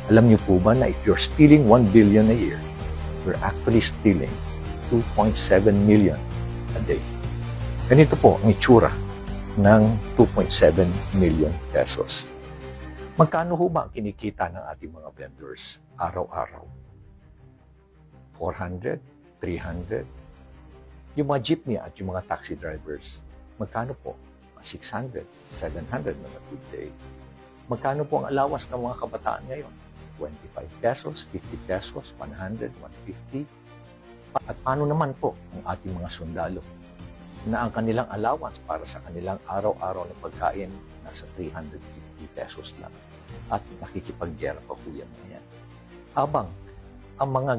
Alam niyo po ba na if you're stealing 1 billion a year, you're actually stealing 2.7 million a day. Ganito po ang itsura ng 2.7 million pesos. Magkano ho ba ang kinikita ng ating mga vendors araw-araw? 400? 300? Yung mga jeepney at yung mga taxi drivers, magkano po? 600, 700 na good day. Magkano po ang allowance ng mga kabataan ngayon? 25 pesos, 50 pesos, 100, 150. At paano naman po ang ating mga sundalo na ang kanilang allowance para sa kanilang araw-araw na pagkain nasa 350 pesos lang at nakikipagyera pa po yan ngayon. Habang ang mga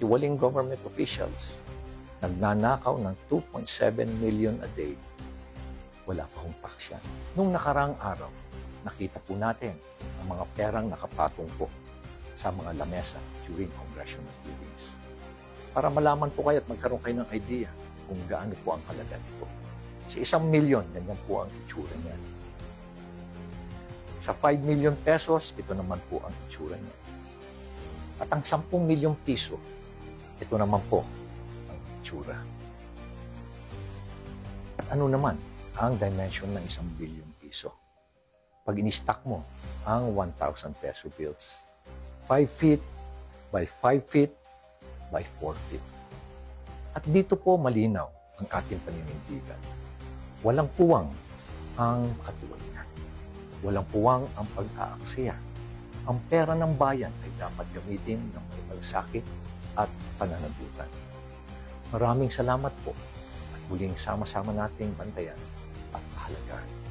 tiwaling government officials nagnanakaw ng 2.7 million a day, wala pa hong tax yan. Nung nakarang araw, nakita po natin ang mga perang nakapatong po sa mga lamesa during congressional hearings. Para malaman po kayo at magkaroon kayo ng idea kung gaano po ang halaga nito. Sa 1 million, ganyan po ang itsura niya. Sa 5 million pesos, ito naman po ang itsura niya. At ang 10 million piso, ito naman po ang itsura. At ano naman ang dimension ng 1 billion piso? Pag in-stack mo ang 1,000 peso bills, 5 feet by 5 feet by 4 feet. At dito po malinaw ang ating paninindigan. Walang puwang ang katiwalian. Walang puwang ang pag-aaksaya. Ang pera ng bayan ay dapat gamitin ng may malasakit at pananagutan. Maraming salamat po at muling sama-sama nating bantayan at pahalagaan